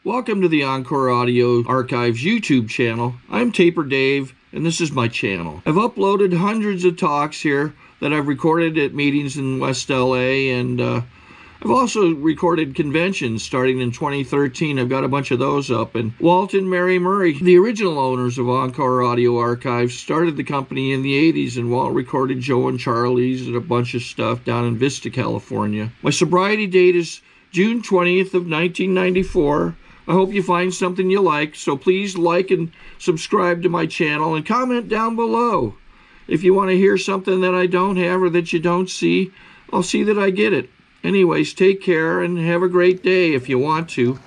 Welcome to the Encore Audio Archives YouTube channel. I'm Taper Dave, and this is my channel. I've uploaded hundreds of talks here that I've recorded at meetings in West LA, and I've also recorded conventions starting in 2013. I've got a bunch of those up. And Walt and Mary Murray, the original owners of Encore Audio Archives, started the company in the 80s, and Walt recorded Joe and Charlie's and a bunch of stuff down in Vista, California. My sobriety date is June 20th of 1994. I hope you find something you like, so please like and subscribe to my channel and comment down below. If you want to hear something that I don't have or that you don't see, I'll see that I get it. Anyways, take care and have a great day if you want to.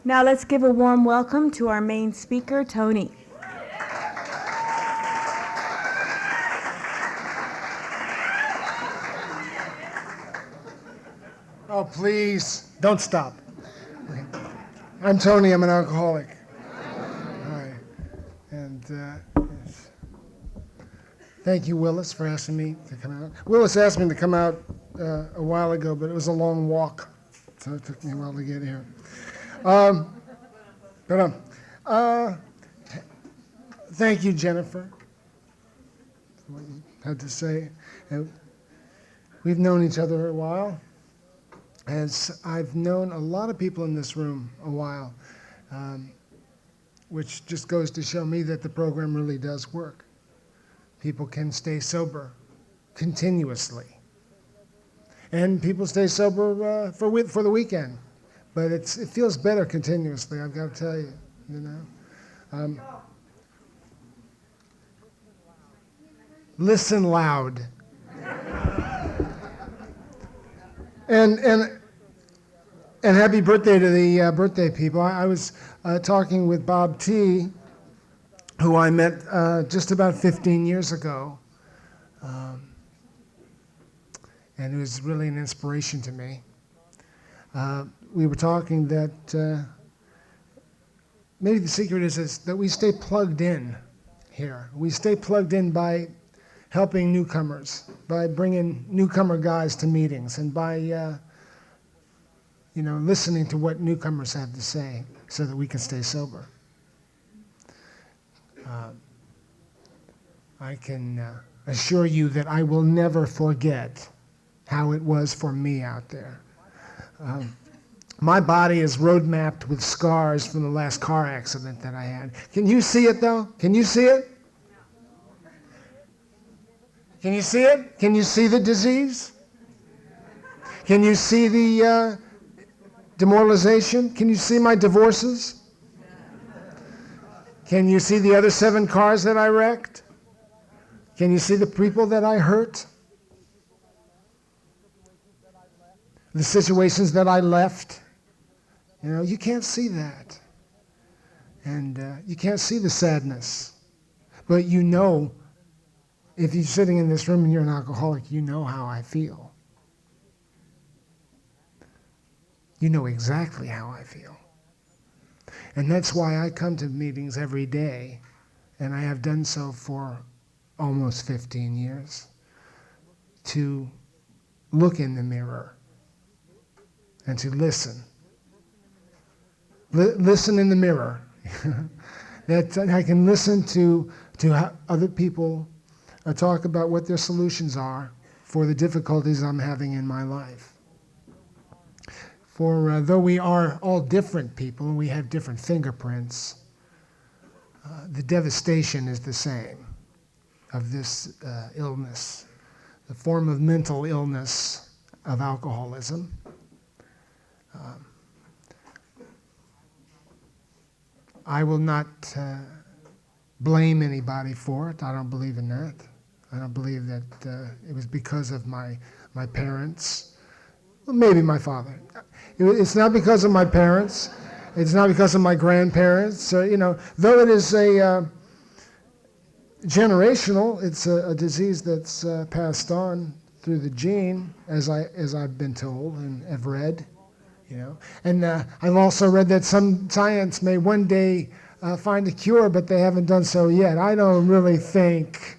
Now let's give a warm welcome to our main speaker, Tony. Oh, please, don't stop. Okay. I'm Tony, I'm an alcoholic. Hi. And yes. Thank you, Willis, for asking me to come out. Willis asked me to come out a while ago, but it was a long walk, so it took me a while to get here. Thank you, Jennifer, for what you had to say. We've known each other a while, as I've known a lot of people in this room a while, which just goes to show me that the program really does work. People can stay sober continuously. And people stay sober for the weekend. But it feels better continuously, I've got to tell you, you know. Listen loud. And happy birthday to the birthday people. I was talking with Bob T., who I met just about 15 years ago. And it was really an inspiration to me. We were talking that maybe the secret is that we stay plugged in here. We stay plugged in by helping newcomers, by bringing newcomer guys to meetings, and by listening to what newcomers have to say so that we can stay sober. I can assure you that I will never forget how it was for me out there. My body is road mapped with scars from the last car accident that I had. Can you see it though? Can you see it? Can you see it? Can you see the disease? Can you see the demoralization? Can you see my divorces? Can you see the other 7 cars that I wrecked? Can you see the people that I hurt? The situations that I left? You can't see that. And you can't see the sadness. But if you're sitting in this room and you're an alcoholic, you know how I feel. You know exactly how I feel. And that's why I come to meetings every day, and I have done so for almost 15 years, to look in the mirror and to listen. Listen in the mirror. That I can listen to other people talk about what their solutions are for the difficulties I'm having in my life. For though we are all different people and we have different fingerprints, the devastation is the same of this illness, the form of mental illness of alcoholism. I will not blame anybody for it. I don't believe in that. I don't believe that it was because of my parents. Well, maybe my father. It's not because of my parents. It's not because of my grandparents. Though it is a generational, it's a disease that's passed on through the gene, as I've been told and have read. And I've also read that some science may one day find a cure, but they haven't done so yet. I don't really think,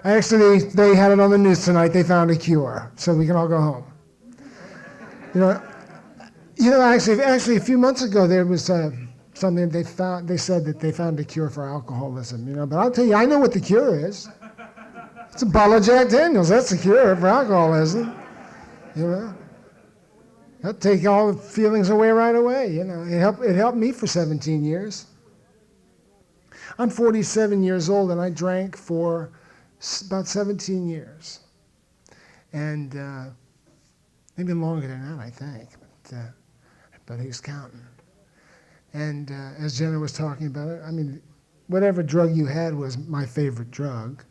Actually, they had it on the news tonight. They found a cure, so we can all go home. Actually, a few months ago there was something they found. They said that they found a cure for alcoholism. But I'll tell you, I know what the cure is. It's a bottle of Jack Daniels. That's the cure for alcoholism. That'll take all the feelings away right away. It helped me for 17 years. I'm 47 years old, and I drank for about 17 years, and maybe longer than that, I think. But he's counting. And as Jenna was talking about it, whatever drug you had was my favorite drug.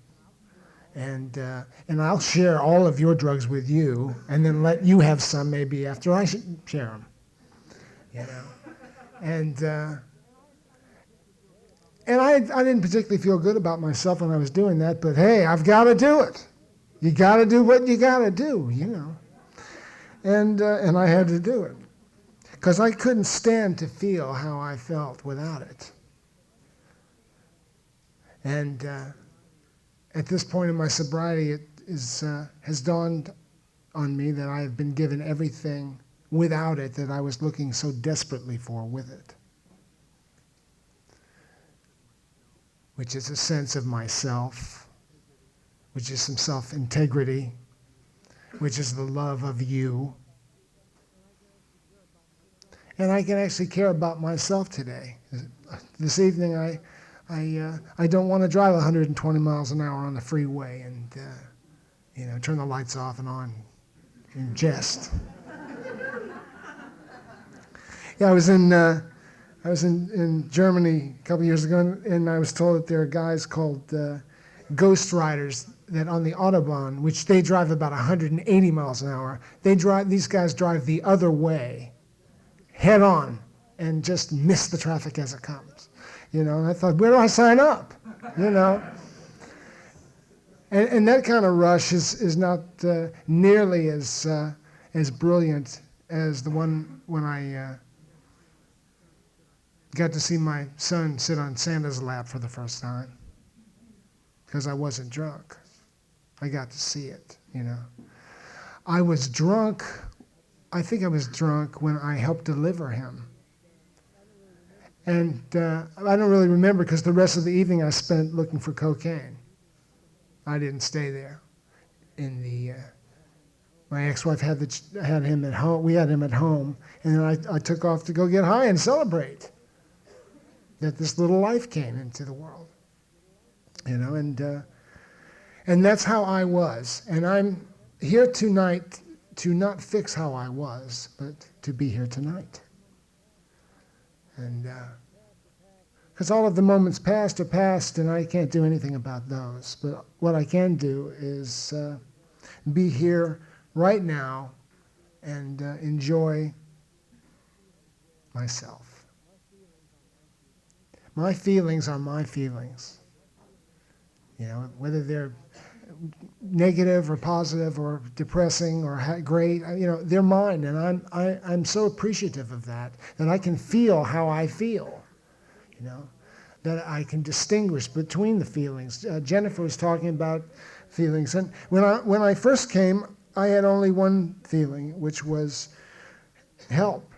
And I'll share all of your drugs with you, and then let you have some maybe after I share them. And I didn't particularly feel good about myself when I was doing that, but hey, I've got to do it. You got to do what you got to do, And I had to do it. Because I couldn't stand to feel how I felt without it. And at this point in my sobriety, it has dawned on me that I have been given everything without it that I was looking so desperately for with it. Which is a sense of myself, which is some self-integrity, which is the love of you. And I can actually care about myself today. This evening, I don't want to drive 120 miles an hour on the freeway and turn the lights off and on and jest. Yeah, I was in Germany a couple years ago, and I was told that there are guys called ghost riders that on the Autobahn, which they drive about 180 miles an hour, these guys drive the other way, head on, and just miss the traffic as it comes. And I thought, where do I sign up? And that kind of rush is not nearly as brilliant as the one when I got to see my son sit on Santa's lap for the first time, because I wasn't drunk. I got to see it, I was drunk. I think I was drunk when I helped deliver him. And I don't really remember, because the rest of the evening I spent looking for cocaine. I didn't stay there. My ex-wife had him at home. We had him at home, and then I took off to go get high and celebrate that this little life came into the world. And that's how I was. And I'm here tonight to not fix how I was, but to be here tonight. And because all of the moments past are past, and I can't do anything about those. But what I can do is be here right now and enjoy myself. My feelings are my feelings. Whether they're negative or positive or depressing or great, they're mine, and I'm so appreciative of that I can feel how I feel, that I can distinguish between the feelings. Jennifer was talking about feelings, and when I first came, I had only one feeling, which was help.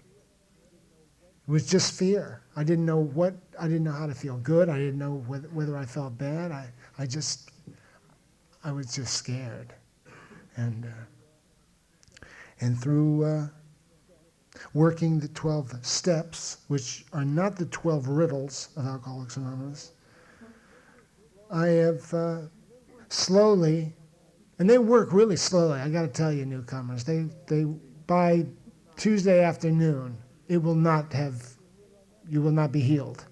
It was just fear. I didn't know how to feel good. I didn't know whether I felt bad. I was just scared. And through working the 12 steps, which are not the 12 riddles of Alcoholics Anonymous, I have slowly, and they work really slowly, I got to tell you, newcomers, they by Tuesday afternoon, you will not be healed,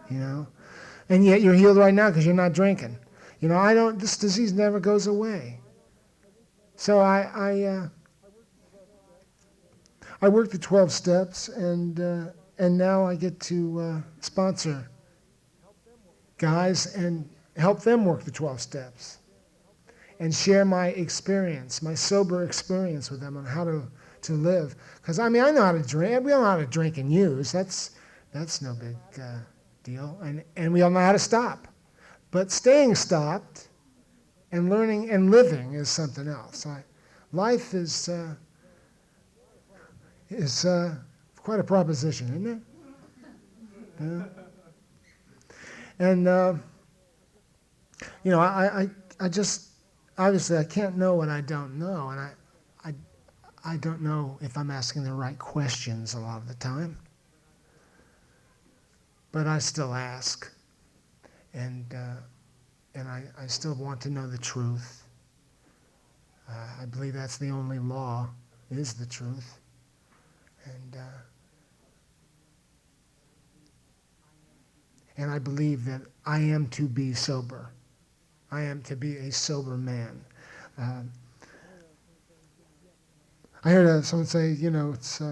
and yet you're healed right now because you're not drinking. This disease never goes away. So I worked the 12 steps, and now I get to sponsor guys and help them work the 12 steps and share my experience, my sober experience with them on how to live. Because I know how to drink. We all know how to drink and use. That's no big deal. And we all know how to stop. But staying stopped and learning and living is something else. Life is is quite a proposition, isn't it? Yeah. And, I just, obviously I can't know what I don't know, and I don't know if I'm asking the right questions a lot of the time. But I still ask, and I still want to know the truth. I believe that's the only law, is the truth. And I believe that I am to be sober. I am to be a sober man. I heard someone say, it's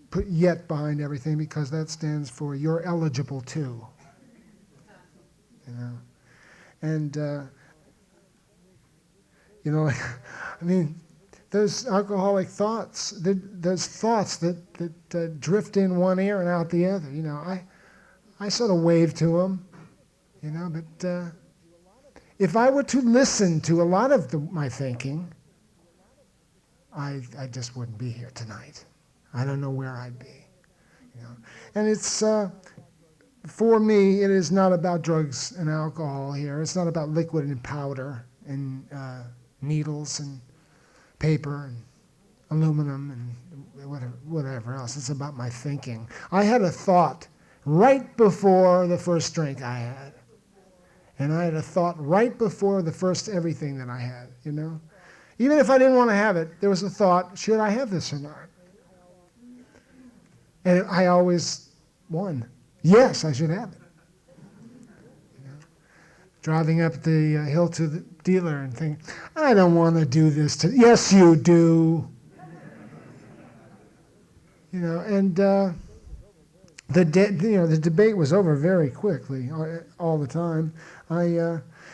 put yet behind everything because that stands for you're eligible to. And I mean, those alcoholic thoughts, those thoughts that drift in one ear and out the other. I sort of wave to them, but if I were to listen to a lot of my thinking, I just wouldn't be here tonight. I don't know where I'd be. And it's, for me, it is not about drugs and alcohol here. It's not about liquid and powder and needles and paper and aluminum and whatever else. It's about my thinking. I had a thought right before the first drink I had. And I had a thought right before the first everything that I had, Even if I didn't want to have it, there was a thought, should I have this or not? And I always won. Yes, I should have it. Driving up the hill to the dealer and thinking, I don't want to do this. Yes, you do. And the debate was over very quickly, all the time.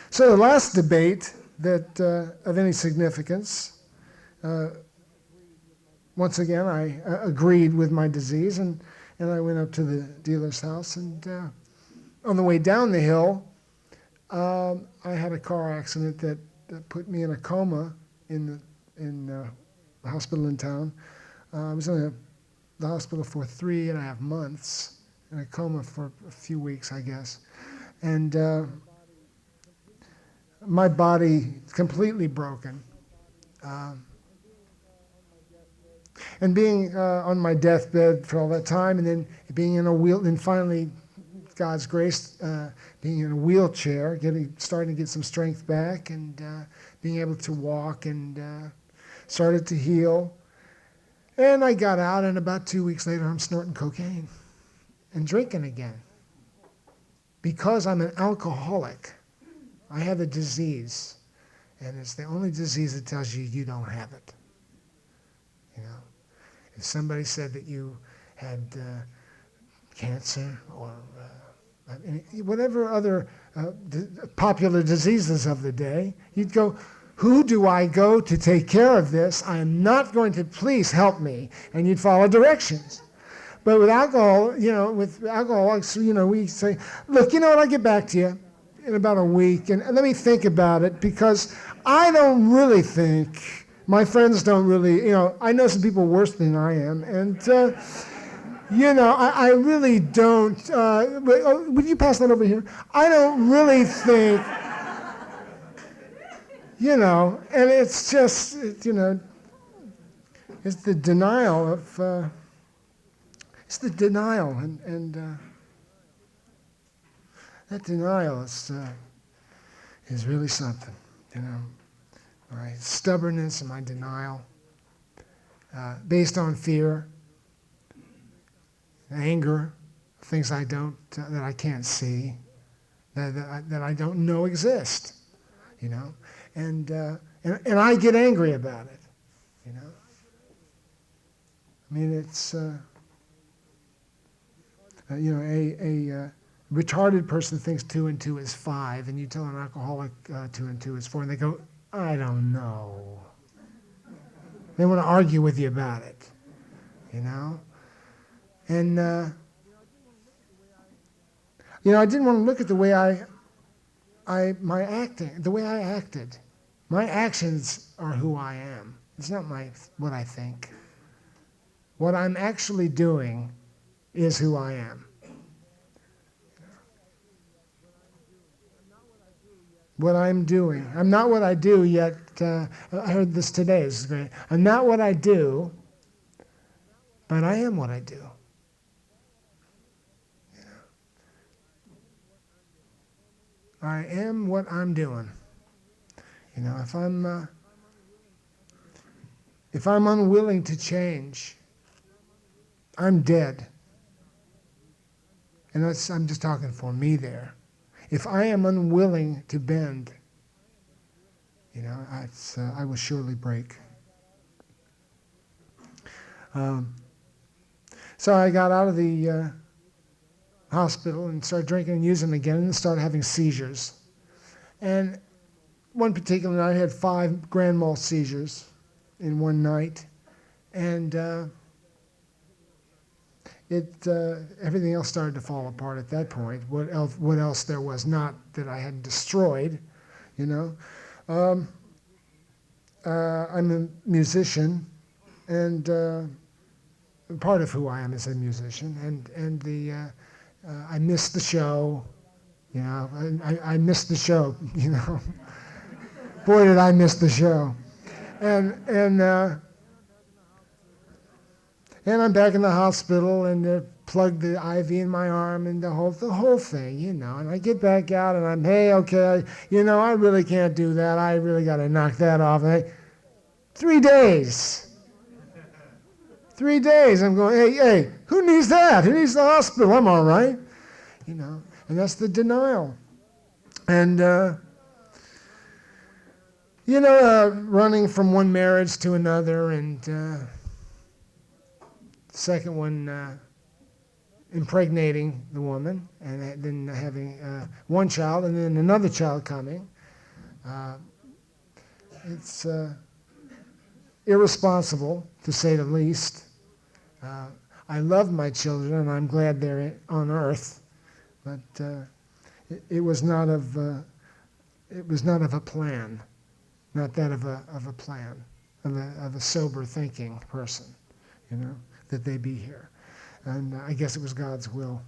So the last debate that of any significance, once again, I agreed with my disease, and I went up to the dealer's house, and on the way down the hill, I had a car accident that put me in a coma in the hospital in town. I was in the hospital for 3.5 months, in a coma for a few weeks, I guess. And my body completely broken. And being on my deathbed for all that time, and then being in a and finally, God's grace, being in a wheelchair, starting to get some strength back, and being able to walk, and started to heal. And I got out, and about 2 weeks later, I'm snorting cocaine and drinking again. Because I'm an alcoholic, I have a disease, and it's the only disease that tells you you don't have it. If somebody said that you had cancer or whatever other popular diseases of the day, you'd go, who do I go to take care of this? I am not going to, please help me. And you'd follow directions. But with alcohol, with alcoholics, we say, look, I'll get back to you in about a week, and let me think about it, because I don't really think, my friends don't really, I know some people worse than I am, and, I really don't, would you pass that over here? I don't really think, and it's just, it's the denial of, it's the denial, and that denial is really something, My stubbornness and my denial, based on fear, anger, things that I can't see, that I don't know exist, and I get angry about it, I mean, it's a retarded person thinks 2 and 2 is 5, and you tell an alcoholic 2 and 2 is 4, and they go, I don't know. They want to argue with you about it, And, I didn't want to look at the way the way I acted. My actions are who I am. It's not what I think. What I'm actually doing is who I am. What I'm doing. I'm not what I do yet. I heard this today. This is great. I'm not what I do, but I am what I do. I am what I'm doing. You know, if I'm unwilling to change, I'm dead. And I'm just talking for me there. If I am unwilling to bend, you know, I will surely break. So I got out of the hospital and started drinking and using again, and started having seizures. And one particular night, I had 5 grand mal seizures in one night, and everything else started to fall apart at that point. What else there was not that I had destroyed, you know. I'm a musician, and part of who I am is a musician, and I missed the show, you know. I missed the show, you know. Boy, did I miss the show, and I'm back in the hospital, and they plugged the IV in my arm, and the whole thing, you know. And I get back out, and I'm, hey, okay, you know, I really can't do that. I really got to knock that off. 3 days. 3 days. I'm going, hey, who needs that? Who needs the hospital? I'm all right, you know. And that's the denial. And you know, running from one marriage to another, and second one, impregnating the woman, and then having one child, and then another child coming. It's irresponsible, to say the least. I love my children, and I'm glad they're on earth, but it was not of a plan, not that of a plan, of a sober thinking person, you know, that they be here. And I guess it was God's will.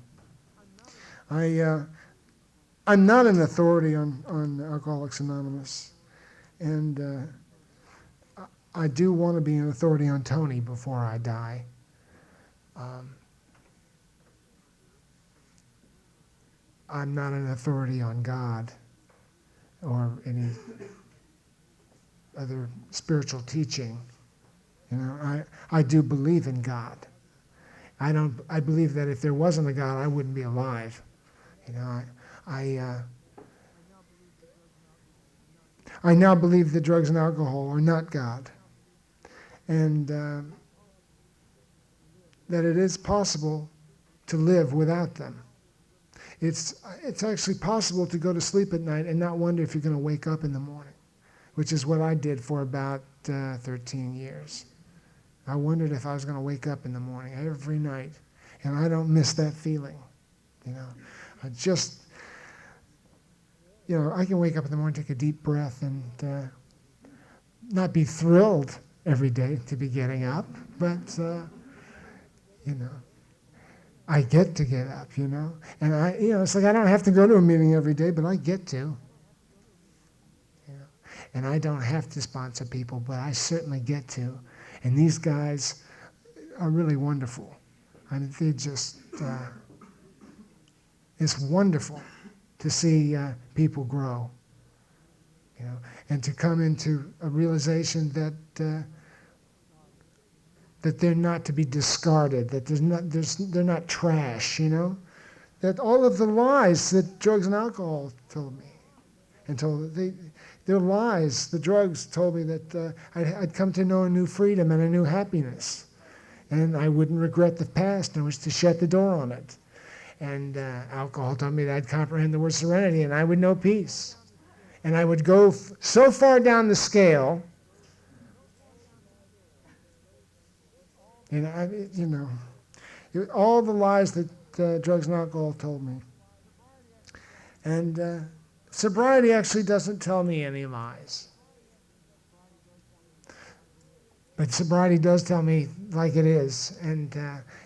I'm not an authority on Alcoholics Anonymous, and I do want to be an authority on Tony before I die. I'm not an authority on God or any other spiritual teaching. You know, I do believe in God. I believe that if there wasn't a God, I wouldn't be alive. You know, I now believe that drugs and alcohol are not God, and that it is possible to live without them. It's actually possible to go to sleep at night and not wonder if you're going to wake up in the morning, which is what I did for about 13 years. I wondered if I was going to wake up in the morning every night, and I don't miss that feeling. You know, I just, you know, I can wake up in the morning, take a deep breath, and not be thrilled every day to be getting up, but you know, I get to get up, you know, and you know, it's like I don't have to go to a meeting every day, but I get to, you know, and I don't have to sponsor people, but I certainly get to, and these guys are really wonderful. I mean, they just, it's wonderful to see people grow, you know, and to come into a realization that that they're not to be discarded, that they're not trash, you know, that all of the lies that drugs and alcohol told me, and their lies, the drugs told me that I'd come to know a new freedom and a new happiness, and I wouldn't regret the past and was to shut the door on it. And alcohol told me that I'd comprehend the word serenity and I would know peace. And I would go so far down the scale, all the lies that drugs and alcohol told me. And sobriety actually doesn't tell me any lies. But sobriety does tell me like it is, and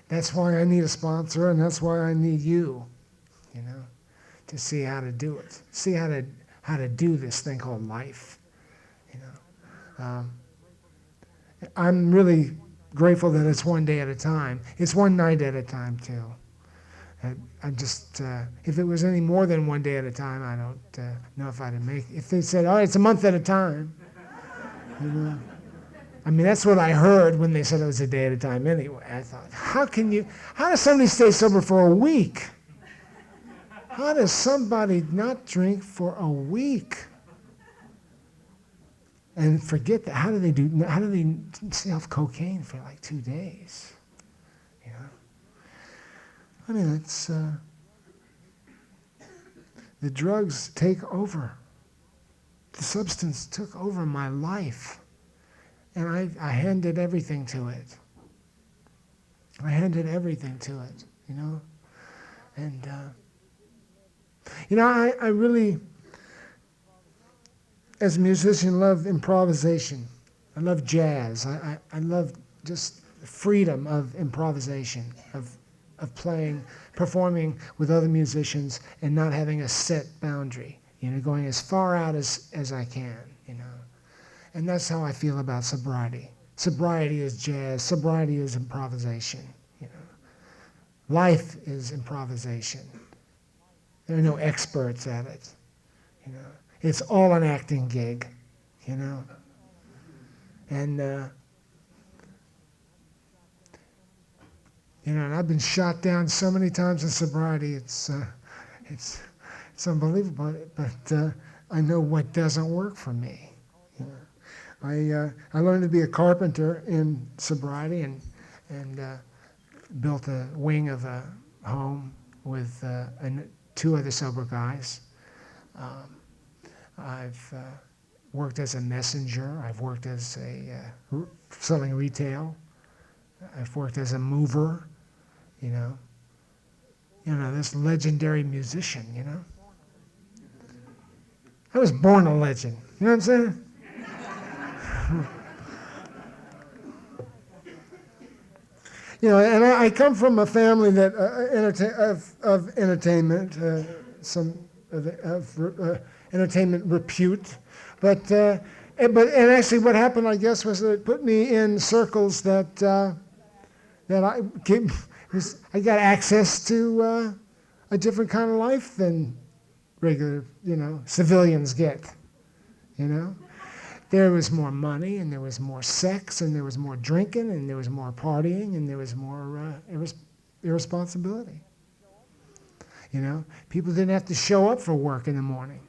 that's why I need a sponsor, and that's why I need you, to see how to do it, see how to do this thing called life, I'm really grateful that it's one day at a time. It's one night at a time too. I just, if it was any more than one day at a time, I don't know if I'd make it. If they said, oh, it's a month at a time, I mean, that's what I heard when they said it was a day at a time anyway. I thought, how does somebody stay sober for a week? How does somebody not drink for a week? And forget that, how do they stay off cocaine for like 2 days? I mean, it's, the drugs take over. The substance took over my life. And I handed everything to it. I handed everything to it, And, I really, as a musician, love improvisation. I love jazz. I love just freedom of improvisation, of performing with other musicians and not having a set boundary, going as far out as I can, And that's how I feel about sobriety. Sobriety is jazz. Sobriety is improvisation, Life is improvisation. There are no experts at it, It's all an acting gig, And and I've been shot down so many times in sobriety. It's unbelievable. But I know what doesn't work for me. I learned to be a carpenter in sobriety and built a wing of a home with 2 other sober guys. I've worked as a messenger. I've worked as selling retail. I've worked as a mover. This legendary musician, I was born a legend. You know what I'm saying? And I come from a family that of entertainment, some of entertainment repute, but actually what happened, I guess, was that it put me in circles that I got access to a different kind of life than regular, civilians get, There was more money, and there was more sex, and there was more drinking, and there was more partying, and there was more irresponsibility. People didn't have to show up for work in the morning,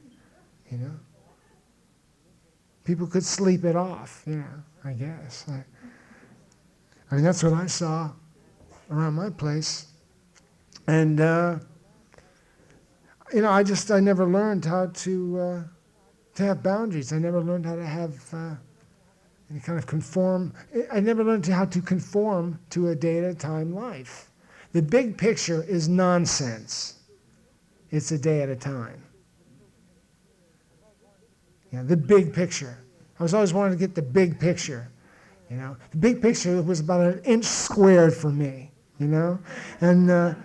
People could sleep it off, I guess. I mean, that's what I saw around my place. And, I never learned how to have boundaries. I never learned how to have any kind of conform. I never learned how to conform to a day-at-a-time life. The big picture is nonsense. It's a day at a time. The big picture. I was always wanting to get the big picture. The big picture was about 1 inch squared for me, And I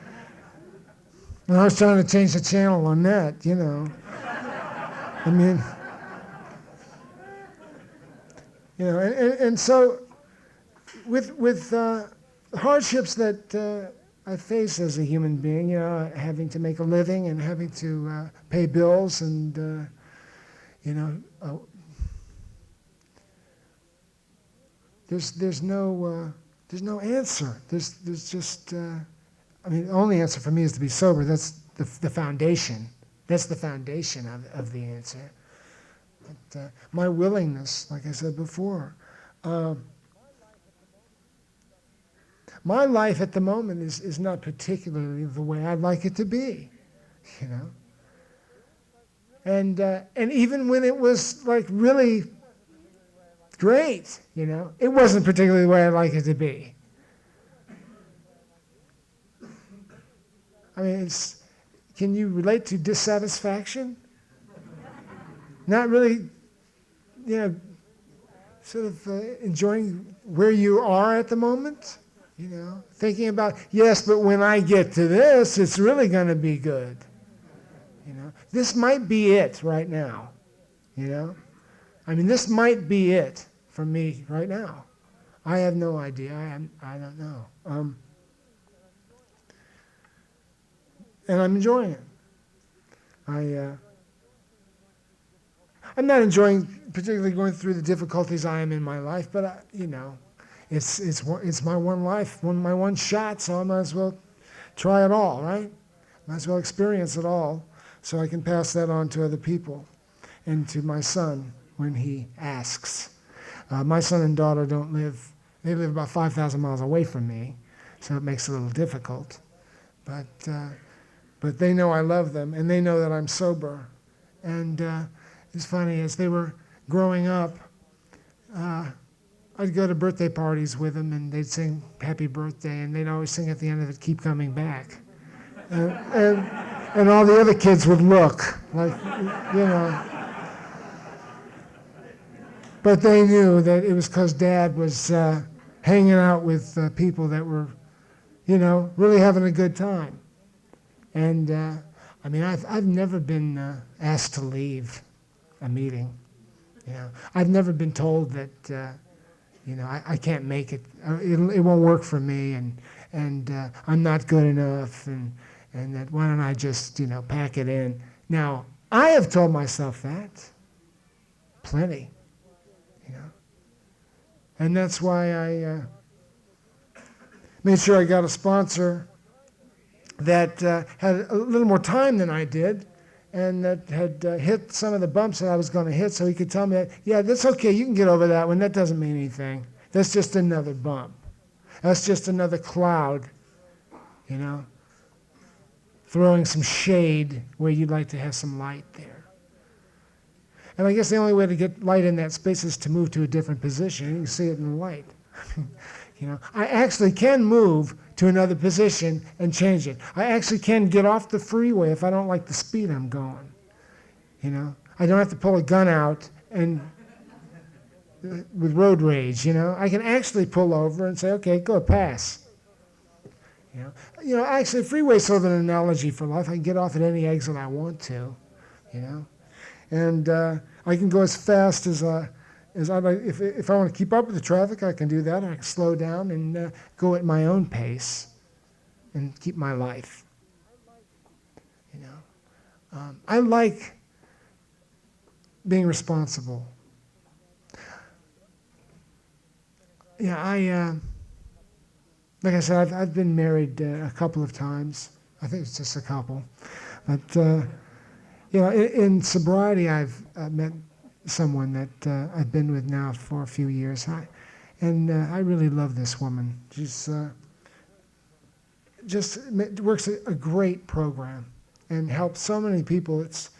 was trying to change the channel on that, I mean, and so with hardships that I face as a human being, having to make a living and having to pay bills and, there's no answer. There's just, the only answer for me is to be sober. That's the foundation. That's the foundation of the answer. But my willingness, like I said before, my life at the moment is not particularly the way I'd like it to be, And even when it was like really great, it wasn't particularly the way I'd like it to be. I mean, can you relate to dissatisfaction? Not really, sort of enjoying where you are at the moment, thinking about, yes, but when I get to this, it's really going to be good. This might be it right now, this might be it for me right now. I have no idea. I don't know. And I'm enjoying it. I'm not enjoying particularly going through the difficulties I am in my life, but it's my one life, my one shot, so I might as well try it all, right? Might as well experience it all, so I can pass that on to other people and to my son when he asks. My son and daughter they live about 5,000 miles away from me, so it makes it a little difficult. But they know I love them, and they know that I'm sober. And it's funny, as they were growing up, I'd go to birthday parties with them, and they'd sing happy birthday, and they'd always sing at the end of it, keep coming back. And all the other kids would look, like, But they knew that it was because Dad was hanging out with people that were, really having a good time. And I've never been asked to leave a meeting. I've never been told that, I can't make it. It won't work for me, and I'm not good enough, and that why don't I just, pack it in. Now, I have told myself that plenty. And that's why I made sure I got a sponsor that had a little more time than I did, and that had hit some of the bumps that I was going to hit, so he could tell me, yeah, that's okay, you can get over that one, that doesn't mean anything. That's just another bump. That's just another cloud, throwing some shade where you'd like to have some light there. And I guess the only way to get light in that space is to move to a different position. You can see it in the light. I actually can move to another position and change it. I actually can get off the freeway if I don't like the speed I'm going. I don't have to pull a gun out and with road rage. I can actually pull over and say, okay, go pass. Actually, freeway's sort of an analogy for life. I can get off at any exit I want to. And I can go as fast as I like. If I want to keep up with the traffic, I can do that. I can slow down and go at my own pace and keep my life. I like being responsible. Like I said, I've been married a couple of times. I think it's just a couple, but. In sobriety, I've met someone that I've been with now for a few years, and I really love this woman. She's just works a great program and helps so many people. It's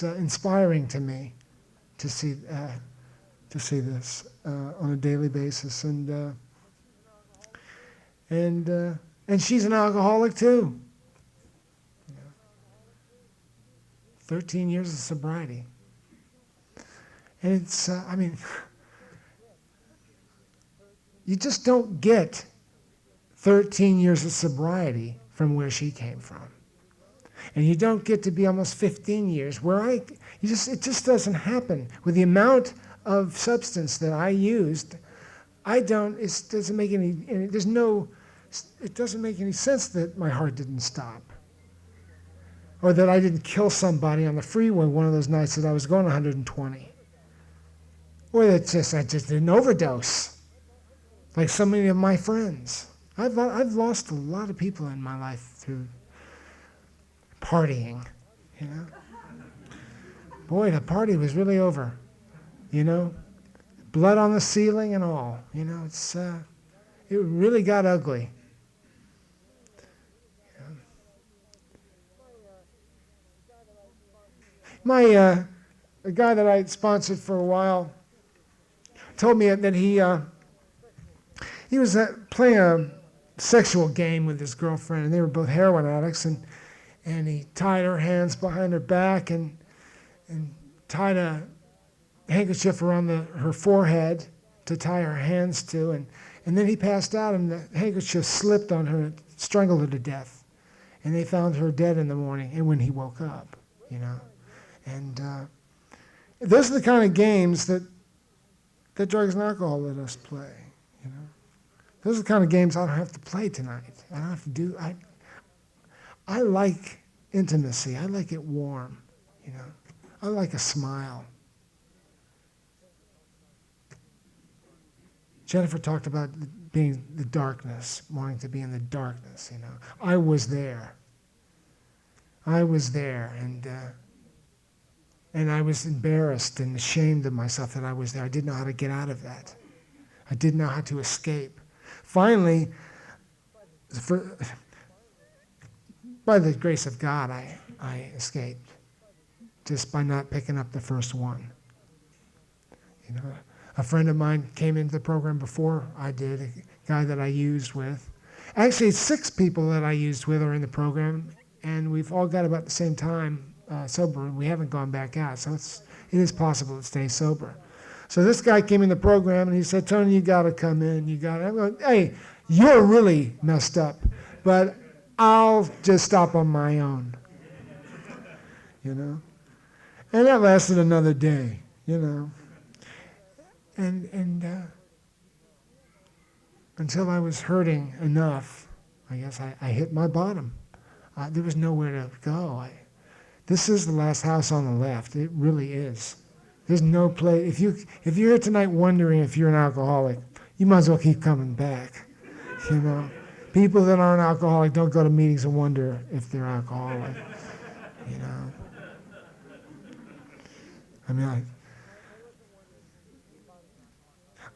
inspiring to me to see this on a daily basis, and she's an alcoholic too. 13 years of sobriety. And it's, you just don't get 13 years of sobriety from where she came from. And you don't get to be almost 15 years where it just doesn't happen. With the amount of substance that I used, it doesn't make any sense that my heart didn't stop. Or that I didn't kill somebody on the freeway one of those nights that I was going 120. Or that I just didn't overdose, like so many of my friends. I've lost a lot of people in my life through partying, Boy, the party was really over, Blood on the ceiling and all, it really got ugly. A guy that I sponsored for a while told me that he was playing a sexual game with his girlfriend, and they were both heroin addicts, and he tied her hands behind her back and tied a handkerchief around her forehead to tie her hands to, and then he passed out, and the handkerchief slipped on her, strangled her to death. And they found her dead in the morning, and when he woke up, And those are the kind of games that drugs and alcohol let us play, Those are the kind of games I don't have to play tonight. I don't have to do. I like intimacy. I like it warm, I like a smile. Jennifer talked about being the darkness, wanting to be in the darkness, I was there. And I was embarrassed and ashamed of myself that I was there. I didn't know how to get out of that. I didn't know how to escape. Finally, by the grace of God, I escaped just by not picking up the first one. A friend of mine came into the program before I did, a guy that I used with. Actually, 6 people that I used with are in the program, and we've all got about the same time sober, and we haven't gone back out, so it is possible to stay sober. So this guy came in the program, and he said, Tony, you got to come in. I'm going, hey, you're really messed up, but I'll just stop on my own, And that lasted another day, And until I was hurting enough, I guess I hit my bottom. There was nowhere to go. This is the last house on the left. It really is. There's no place. If you're here tonight wondering if you're an alcoholic, you might as well keep coming back. People that aren't alcoholic don't go to meetings and wonder if they're alcoholic.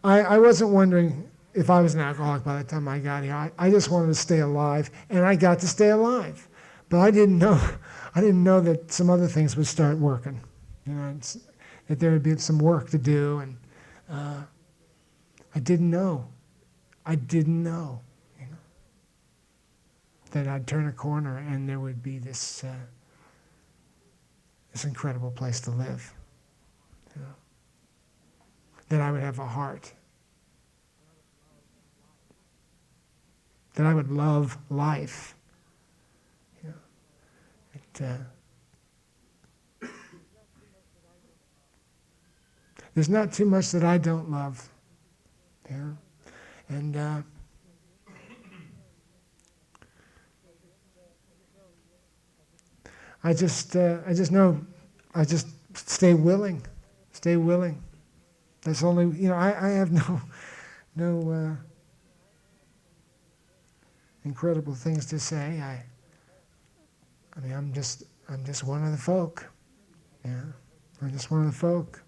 I wasn't wondering if I was an alcoholic by the time I got here. I just wanted to stay alive, and I got to stay alive. But I didn't know that some other things would start working. That there would be some work to do, and I didn't know. That I'd turn a corner and there would be this incredible place to live. That I would have a heart. That I would love life. There's not too much that I don't love. And I just know, I just stay willing. That's only, I have no incredible things to say. I'm just one of the folk. I'm just one of the folk.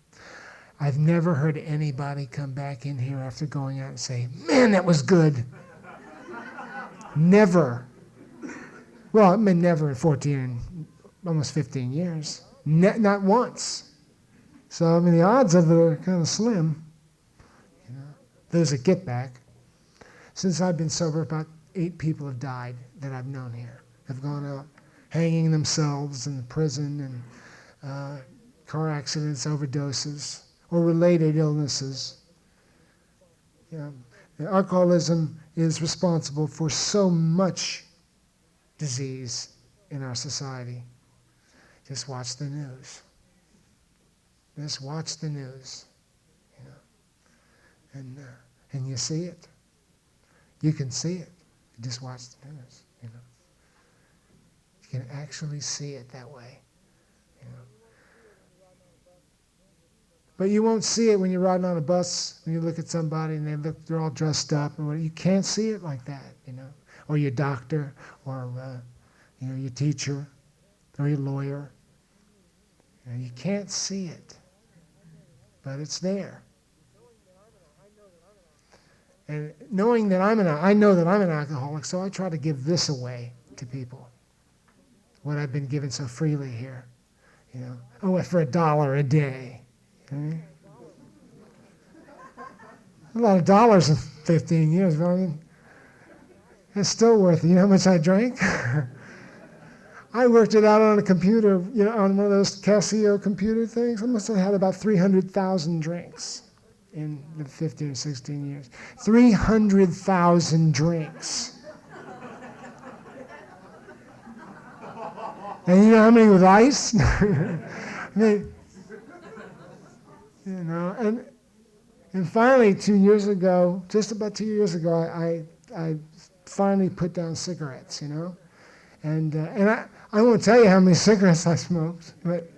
I've never heard anybody come back in here after going out and say, man, that was good. Never. Well, I mean, never in 14 and almost 15 years. Not once. So, the odds of it are kind of slim. Those that get back. Since I've been sober, about 8 people have died that I've known here. Have gone out hanging themselves in the prison and car accidents, overdoses, or related illnesses. Alcoholism is responsible for so much disease in our society. Just watch the news. Just watch the news. And you see it. You can see it. Just watch the news. You can actually see it that way. But you won't see it when you're riding on a bus and you look at somebody and they're all dressed up. And you can't see it like that, Or your doctor, or your teacher, or your lawyer. You can't see it, but it's there. And knowing that I know that I'm an alcoholic, so I try to give this away to people. What I've been given so freely here, for $1 a day. Okay? A lot of dollars in 15 years, but it's still worth it. You know how much I drank? I worked it out on a computer, on one of those Casio computer things. I must have had about 300,000 drinks in the 15 or 16 years. 300,000 drinks. And you know how many with ice? I mean, and finally 2 years ago, just about 2 years ago, I finally put down cigarettes, And I won't tell you how many cigarettes I smoked, but,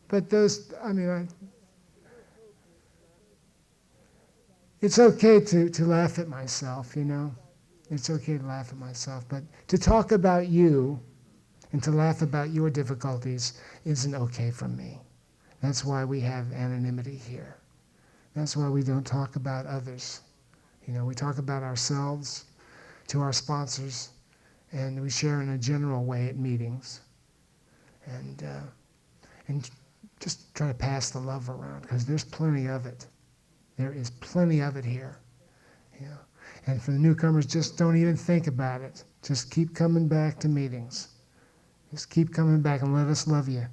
but those, it's okay to laugh at myself, It's okay to laugh at myself, but to talk about you and to laugh about your difficulties isn't okay for me. That's why we have anonymity here. That's why we don't talk about others. We talk about ourselves to our sponsors, and we share in a general way at meetings, and just try to pass the love around, because there's plenty of it. There is plenty of it here. And for the newcomers, just don't even think about it. Just keep coming back to meetings. Just keep coming back and let us love you,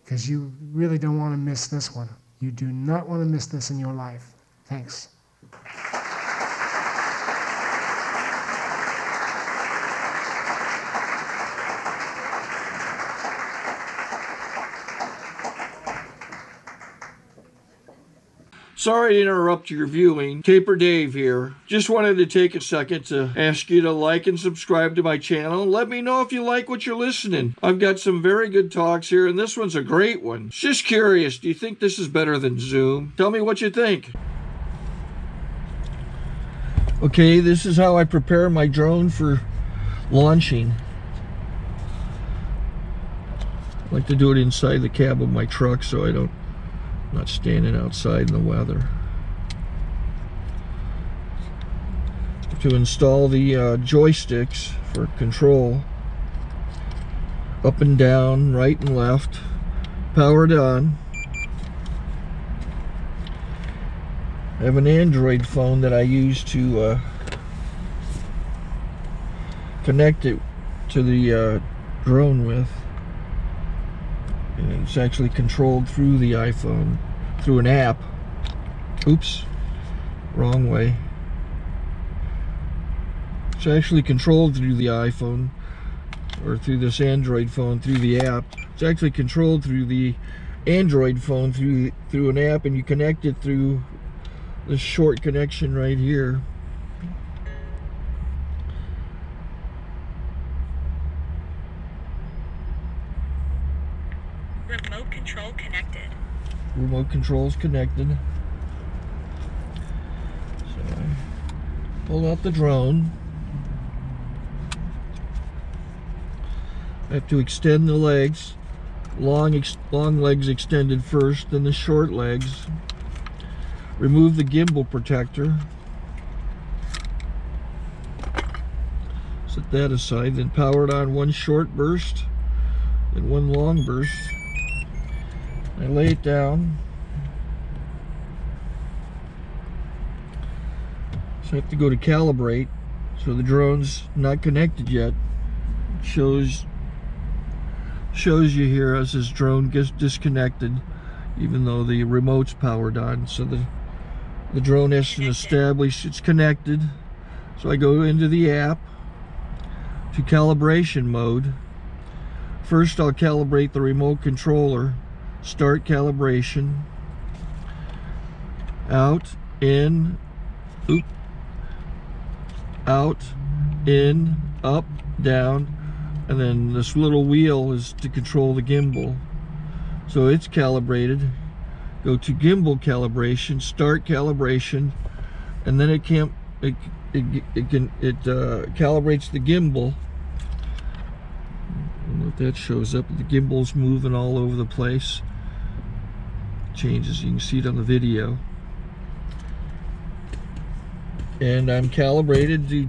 because you really don't want to miss this one. You do not want to miss this in your life. Thanks. Sorry to interrupt your viewing. Taper Dave here. Just wanted to take a second to ask you to like and subscribe to my channel. Let me know if you like what you're listening. I've got some very good talks here, and this one's a great one. Just curious, do you think this is better than Zoom? Tell me what you think. Okay, this is how I prepare my drone for launching. I like to do it inside the cab of my truck so I'm not standing outside in the weather. To install the joysticks for control, up and down, right and left, powered on. I have an Android phone that I use to connect it to the drone with. And it's actually controlled through the iPhone, through an app. Oops, wrong way. It's actually controlled through the iPhone, or through this Android phone, through the app. It's actually controlled through the Android phone, through an app, and you connect it through this short connection right here. Remote control connected. Remote control's connected. So I pull out the drone. I have to extend the legs. Long legs extended first, then the short legs. Remove the gimbal protector. Set that aside, then power it on one short burst, then one long burst. I lay it down. So I have to go to calibrate. So the drone's not connected yet. It shows you here as this drone gets disconnected, even though the remote's powered on. So the drone has to establish it's connected. So I go into the app to calibration mode. First I'll calibrate the remote controller. Start calibration. Out, in, oop, out, in, up, down, and then this little wheel is to control the gimbal. So it's calibrated. Go to gimbal calibration, start calibration, and then it calibrates the gimbal. I don't know if that shows up. The gimbal's moving all over the place. Changes, you can see it on the video. And I'm calibrated to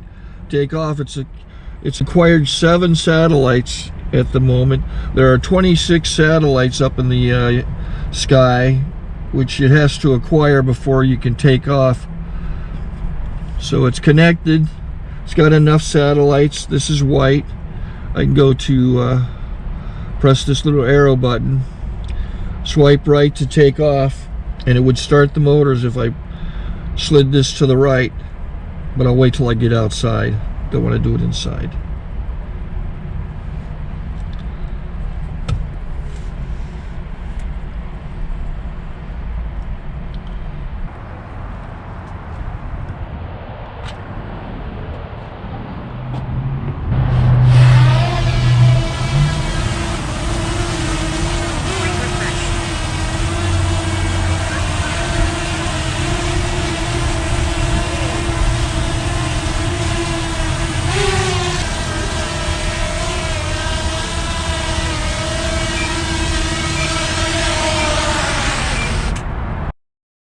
take off. It's acquired 7 satellites at the moment. There are 26 satellites up in the sky, which it has to acquire before you can take off. So it's connected. It's got enough satellites. This is white. I can go to press this little arrow button, swipe right to take off, and it would start the motors if I slid this to the right, but I'll wait till I get outside. Don't want to do it inside.